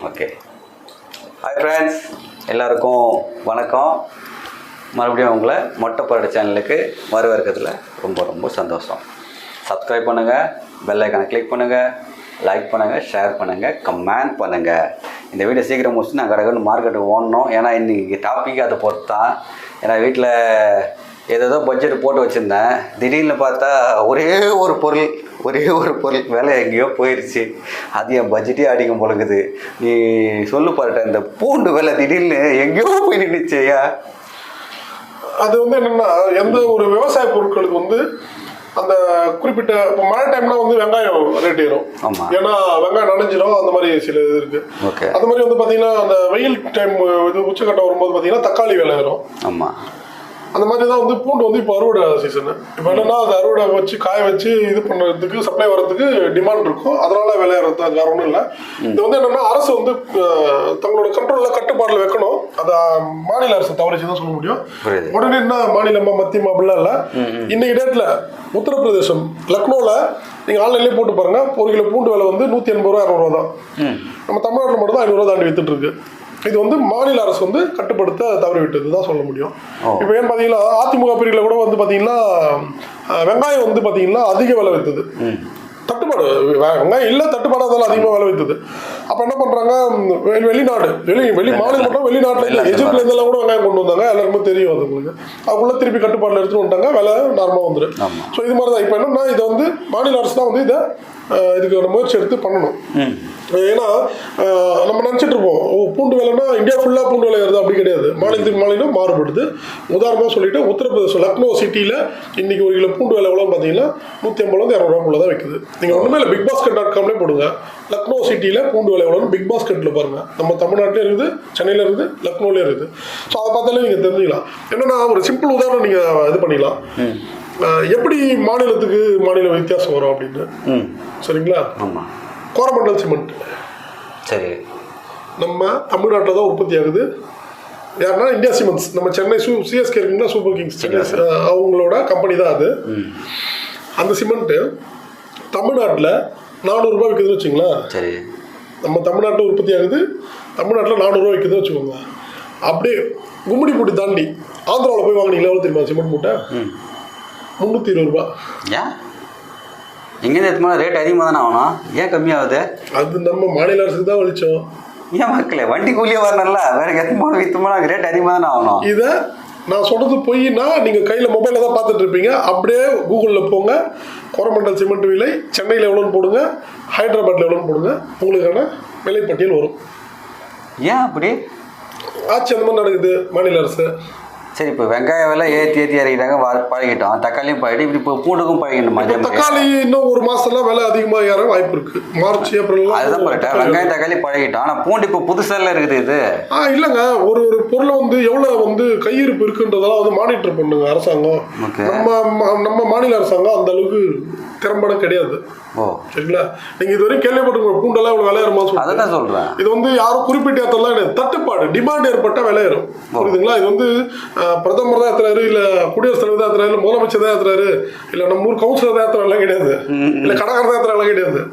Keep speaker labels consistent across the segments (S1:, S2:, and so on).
S1: Okay. Hi friends, எல்லாருக்கும் வணக்கம். மறுபடியும் உங்களை மொட்டை பரடு சேனலுக்கு வரவேற்கிறதுல ரொம்ப ரொம்ப சந்தோஷம். சப்ஸ்கிரைப் பண்ணுங்கள், பெல் ஐக்கானை கிளிக் பண்ணுங்கள், லைக் பண்ணுங்கள், ஷேர் பண்ணுங்கள், கமெண்ட் பண்ணுங்கள். இந்த வீடியோ சீக்கிரம் முடிச்சு நான் கடற்கன்னு மார்க்கெட்டுக்கு ஓடணும். ஏன்னா இன்றைக்கி டாபிக் அதை பொறுத்து தான். ஏன்னா வீட்டில் ஏதோ பட்ஜெட் போட்டு வச்சுருந்தேன். திடீர்னு பார்த்தா ஒரே ஒரு பொருள் விலை எங்கேயோ போயிடுச்சு. அது என் பட்ஜெட்டே அடிக்கும் போலங்குது. நீ சொல்லு பாருட்ட, இந்த பூண்டு விலை திடீர்னு எங்கேயோ போய் நின்றுச்சையா.
S2: அது என்னன்னா, எந்த ஒரு விவசாய பொருட்களுக்கு அந்த குறிப்பிட்ட இப்போ மழை டைம்னா வெங்காயம் ரேட் ஏறும். ஏன்னா வெங்காயம் நனைஞ்சிடும், அந்த மாதிரி சில இது இருக்கு. அந்த மாதிரி பார்த்தீங்கன்னா அந்த வெயில் டைம் இது உச்சக்கட்டம் வரும்போது பார்த்தீங்கன்னா தக்காளி விலை ஏறும்.
S1: ஆமாம்,
S2: அந்த மாதிரி தான் பூண்டு இப்போ அறுவடை சீசனு. இப்போ என்னன்னா அது அறுவடை வச்சு காய வச்சு இது பண்ணுறதுக்கு சப்ளை வரதுக்கு டிமாண்ட் இருக்கும். அதனால விலை ஏறது அது வேற ஒன்றும் இல்லை. இது என்னன்னா அரசு தங்களோட கண்ட்ரோலில் கட்டுப்பாட்டில் வைக்கணும். அதை மாநில அரசு தவறிச்சு தான் சொல்ல முடியும். உடனே என்ன மாநிலமா மத்தியமா அப்படிலாம் இல்லை. இன்னைக்கு டேட்டில் உத்தரப்பிரதேசம் லக்னோவில் நீங்கள் ஆன்லைன்லேயே போட்டு பாருங்க, ஒரு கிலோ பூண்டு விலை 180 ரூபா 200 ரூபா தான். நம்ம தமிழ்நாட்டில் மட்டும் தான் 500 ரூபா தாண்டி வித்துட்டு இருக்கு. இது மாநில அரசு கட்டுப்படுத்த தவறிவிட்டது தான் சொல்ல முடியும். இப்போ ஏன்னு பார்த்தீங்கன்னா அதிமுக பிரிவில் கூட பார்த்தீங்கன்னா வெங்காயம் பார்த்தீங்கன்னா அதிக விலை வைத்தது. தட்டுப்பாடு வெங்காயம் இல்லை, தட்டுப்பாடு அதெல்லாம் அதிகமாக விலை வைத்தது. அப்போ என்ன பண்ணுறாங்க, வெளிநாடு வெளி மாநிலம் மட்டும் வெளிநாட்டில் இல்லை, எஜிப்ட்லேருந்தெல்லாம் கூட வெங்காயம் கொண்டு வந்தாங்க. எல்லாருக்குமே தெரியும். அது உங்களுக்கு அதுக்குள்ளே திருப்பி கட்டுப்பாட்டில் எடுத்துகிட்டு வந்துட்டாங்க, விலை நார்மலாக வந்துடும். ஸோ இது மாதிரி தான் இப்போ என்னன்னா, இதை மாநில அரசு தான் இதை இதுக்கான முயற்சி எடுத்து பண்ணணும். ஏன்னா நம்ம நினச்சிட்டு இருப்போம் பூண்டு விலைன்னா இந்தியா ஃபுல்லாக பூண்டு விலை வருது, அப்படி கிடையாது. மாநிலத்துக்கு மாநிலம் மாறுபடுது. உதாரணமாக சொல்லிட்டு உத்தரப்பிரதேசம் லக்னோ சிட்டியில் இன்னைக்கு ஒரு கிலோ பூண்டு விலை எவ்வளோ பார்த்தீங்கன்னா 150 200 ரூபாக்குள்ள தான் வைக்குது. நீங்கள் ஒன்றுமே இல்லை, BigBasket.com போடுங்க லக்னோ சிட்டியில் பூண்டு விலை எவ்வளோன்னு BigBasket பாருங்கள். நம்ம தமிழ்நாட்டிலே இருக்குது, சென்னையில் இருக்குது, லக்னோலேயே இருக்குது. ஸோ அதை பார்த்தாலே நீங்கள் தெரிஞ்சுக்கலாம். என்னன்னா ஒரு சிம்பிள் உதாரணம் நீங்கள் இது பண்ணிக்கலாம், எப்படி மாநிலத்துக்கு மாநில வித்தியாசம் வரும் அப்படின்னு. சரிங்களா?
S1: ஆமாம்.
S2: கோரமண்டல் சிமெண்ட்
S1: சரி
S2: நம்ம தமிழ்நாட்டில் தான் உற்பத்தி ஆகுது. யாருன்னா இந்தியா சிமெண்ட்ஸ், நம்ம சென்னை சிஎஸ்கே இருக்குங்களா, சூப்பர் கிங்ஸ் சென்னை, அவங்களோட கம்பெனி தான் அது. அந்த சிமெண்ட்டு தமிழ்நாட்டில் 400 ரூபாய் விற்குதுன்னு வச்சுங்களா.
S1: சரி, நம்ம
S2: தமிழ்நாட்டில் உற்பத்தி ஆகுது, தமிழ்நாட்டில் 400 ரூபாய் விற்குதுன்னு வச்சுக்கோங்க. அப்படியே கும்மிடி பூட்டி தாண்டி ஆந்திராவில் போய் வாங்கினீங்களா எவ்வளோ தெரியுமா சிமெண்ட் மூட்டை? 320 ரூபா.
S1: ஏன் இங்கேருந்து எத்தனை ரேட் அதிகமாக தானே ஆகணும், ஏன் கம்மியாகுது?
S2: அது நம்ம மாநில அரசுக்கு தான் வலிச்சோம்.
S1: ஏன் மக்களே வண்டி கூலியே வரணும்ல, வேற எத்தனை வித்தோம்னா ரேட் அதிகமாக தானே ஆகணும்.
S2: இதை நான் சொல்கிறது பொய்னா நீங்கள் கையில் மொபைலில் தான் பார்த்துட்டு இருப்பீங்க. அப்படியே கூகுளில் போங்க, கோரமண்டல் சிமெண்ட் விலை சென்னையில் எவ்வளோன்னு போடுங்க, ஹைதராபாத்தில் எவ்வளோன்னு போடுங்க, உங்களுக்கான விலைப்பட்டியல் வரும்.
S1: ஏன் அப்படி
S2: ஆட்சி அந்த மாதிரி நடக்குது மாநில அரசு.
S1: சரி, இப்போ வெங்காய விலை ஏற்றி இறக்கிட்டாங்க, பழகிட்டோம். தக்காளியும் பழகிட்டு இப்படி இப்போ பூண்டுக்கும் பழகிடணுமா?
S2: தக்காளி இன்னும் ஒரு மாதம்லாம் விலை அதிகமாக ஏற வாய்ப்பு இருக்கு. மார்ச் ஏப்ரல்
S1: அதுதான் கரெக்டாக. வெங்காயம் தக்காளி பழகிட்டோம், ஆனால் பூண்டு இப்போ புதுசாக இருக்குது இது.
S2: இல்லைங்க, ஒரு பொருளை எவ்வளோ கையிருப்பு இருக்குன்றதெல்லாம் மானிட்டர் பண்ணுங்க அரசாங்கம். நம்ம மாநில அரசாங்கம் அந்த அளவுக்கு திறம்பட கிடையாது. சரிங்களா? நீங்க இதுவரைக்கும் கேள்விப்பட்டிருக்கோம் பூண்டெல்லாம் இவ்வளவு விலை ஏறுமா சொல்லுங்க.
S1: அதான் சொல்றேன்.
S2: இது யாரும் குறிப்பிட்ட இடத்துலாம் கிடையாது, தட்டுப்பாடு டிமாண்ட் ஏற்பட்ட விலை ஏறும். புரியுதுங்களா? இது பிரதமர் தான் ஏத்துறாரு, இல்ல குடியரசுத் தலைவர் தான் ஏத்துறாரு, இல்ல முதலமைச்சர் தான் ஏத்துறாரு, இல்ல நம்ம ஊர் கவுன்சிலர் தான் ஏத்துறாரு கிடையாது, இல்ல கடைக்காரர் தான் ஏத்துறாரு கிடையாது.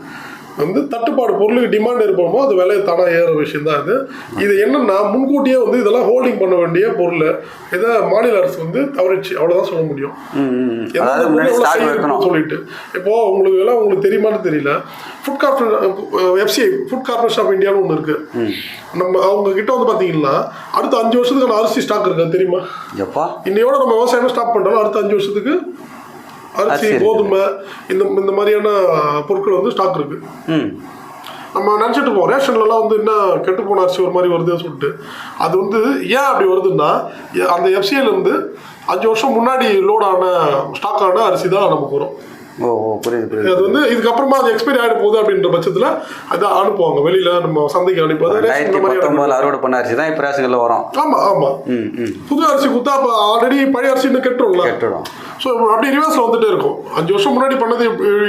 S2: தட்டுப்பாடு பொருளுக்கு டிமாண்ட் இருப்போமோ அது விலையை தானாக ஏற விஷயம் தான் இது. இது என்னன்னா முன்கூட்டியே இதெல்லாம் ஹோல்டிங் பண்ண வேண்டிய பொருள். இதை மாநில அரசு தவறிச்சு, அவ்வளோதான் சொல்ல முடியும். சொல்லிட்டு இப்போ உங்களுக்கு தெரியுமான்னு தெரியல, ஃபுட் கார்பரேஷன் ஆஃப் இந்தியான்னு ஒன்று இருக்கு. நம்ம அவங்க கிட்ட பார்த்தீங்கன்னா அடுத்த 5 வருஷத்துக்கு அரிசி ஸ்டாக் இருக்கு, தெரியுமா? இன்னையோட நம்ம விவசாயம் ஸ்டாப் பண்றோம், அடுத்த 5 வருஷத்துக்கு அரிசி கோதுமை இந்த மாதிரியான பொருட்கள் ஸ்டாக் இருக்கு. நம்ம நினச்சிட்டு இருப்போம் ரேஷன்லாம் என்ன கெட்டு போன அரிசி ஒரு மாதிரி வருதுன்னு சொல்லிட்டு. அது ஏன் அப்படி வருதுன்னா, அந்த எஃப்சிஐல 5 வருஷம் முன்னாடி லோடான ஸ்டாக் ஆன அரிசி தான் நமக்கு வரும். அது இதுக்கப்புறமா அது எக்ஸ்பைரி ஆகிட போகுது அப்படின்ற பட்சத்தில் அதை அனுப்புவாங்க வெளியில, நம்ம சந்தைக்கு அனுப்புவது.
S1: அறுவடை பண்ண அரிசி தான் இப்போ ரேஷன்ல வரும்.
S2: ஆமா ஆமா, புது அரிசி குத்தா ஆல்ரெடி பழைய அரிசின்னு கெட்டுரும். ஸோ அப்படி ரிவர்ஸில் வந்துட்டே இருக்கும். 5 வருஷம் முன்னாடி பண்ணதை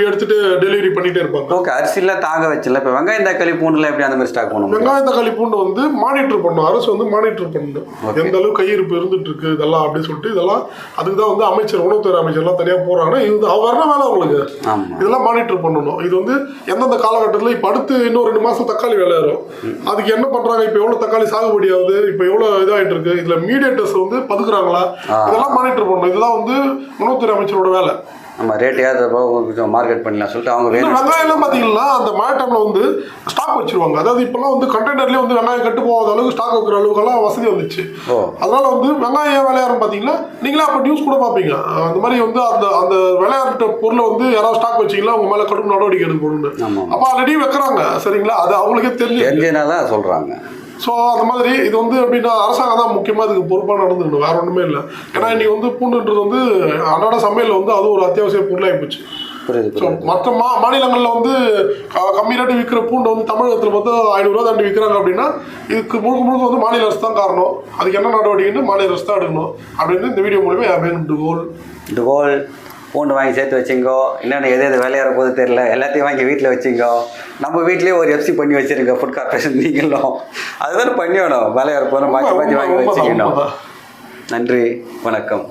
S2: எடுத்துட்டு டெலிவரி பண்ணிட்டே இருப்பாங்க.
S1: ஓகே, அரிசியில் தாங்க வச்சல. இப்போ வெங்காயம் தக்காளி பூண்டுல எப்படி அந்த மாதிரி ஸ்டாக் பண்ணணும்?
S2: வெங்காயம் தக்காளி பூண்டு மானிட்டர் பண்ணணும், அரசு மானிட்டர் பண்ணணும். எந்த அளவு கையிருப்பு இருந்துட்டு இருக்கு இதெல்லாம் அப்படின்னு சொல்லிட்டு. இதெல்லாம் அதுக்கு தான் அமைச்சர், உணவுத்துறை அமைச்சர்லாம் தனியாக போறாங்கன்னா இது வர்ற வேலை உங்களுக்கு.
S1: ஆமா.
S2: இதெல்லாம் மானிட்டர் பண்ணணும். இது வந்து எந்தெந்த காலகட்டத்தில் இப்போ அடுத்து இன்னும் 2 மாசம் தக்காளி விலை ஏறும். அதுக்கு என்ன பண்றாங்க, இப்போ எவ்வளவு தக்காளி சாகுபடி ஆகுது, இப்போ எவ்வளவு இதாயிட்டு இருக்கு, இதுல மீடியேட்டர்ஸ் வந்து பதுக்குறாங்களா, இதெல்லாம் மானிட்டர் பண்ணணும். இதுதான் வந்து உணவுத்துறை அமைச்சரோட வேலை.
S1: நம்ம ரேட் ஏதாவது கொஞ்சம் மார்க்கெட் பண்ணலாம் சொல்லிட்டு அவங்க வேணும்.
S2: வெங்காயம்லாம் பார்த்தீங்கன்னா அந்த மழை டைமில் வந்து ஸ்டாக் வச்சிருவாங்க. அதாவது இப்போலாம் வந்து கண்டெய்னர்லேயே வந்து வெங்காயம் கட்டு போகாத அளவுக்கு ஸ்டாக் வைக்கிற அளவுக்குலாம் வசதி வந்துச்சு. அதனால வந்து வெங்காயம் விளையாடுறோம் பார்த்தீங்கன்னா நீங்களே அப்போ நியூஸ் கூட பார்ப்பீங்க. அந்த மாதிரி வந்து அந்த விளையாடுற பொருளை வந்து யாராவது ஸ்டாக் வச்சிங்களா அவங்க மேலே கடும் நடவடிக்கை எடுக்கணும்னு. அப்போ ஆல்ரெடி வைக்கிறாங்க சரிங்களா, அது அவங்களுக்கே
S1: தெரிஞ்சதுனால சொல்கிறாங்க.
S2: ஸோ அந்த மாதிரி இது வந்து எப்படின்னா அரசாங்கம் தான் முக்கியமாக இதுக்கு பொறுப்பாக நடந்துக்கணும், வேற ஒன்றுமே இல்லை. ஏன்னா இன்னைக்கு வந்து பூண்டுன்றது வந்து அன்றாட சமையல் வந்து அது ஒரு அத்தியாவசிய பொருளாகி போச்சு. மற்ற மாநிலங்களில் வந்து கம்மி ரேட்டு விற்கிற பூண்டு வந்து தமிழகத்தில் வந்து 500 ரூபா தாண்டி விற்கிறாங்க அப்படின்னா இதுக்கு முழுக்க முழுக்க வந்து மாநில அரசு தான் காரணம். அதுக்கு என்ன நடவடிக்கைன்னு மாநில அரசு தான் எடுக்கணும் அப்படின்னு இந்த வீடியோ மூலமே
S1: டுகோல் பூண்டு வாங்கி சேர்த்து வச்சுங்கோ. இன்னொன்று எது விளையாட போது தெரியல, எல்லாத்தையும் வாங்கி வீட்டில் வச்சுங்கோ. நம்ம வீட்லேயே ஒரு FC பண்ணி வச்சுருங்க, ஃபுட் கார்பரேஷன் நீங்களும் அதுதான் பண்ணி வேணும். விளையாட போகிறோம் மாற்றி மாற்றி வாங்கி வச்சுக்கணும். நன்றி, வணக்கம்.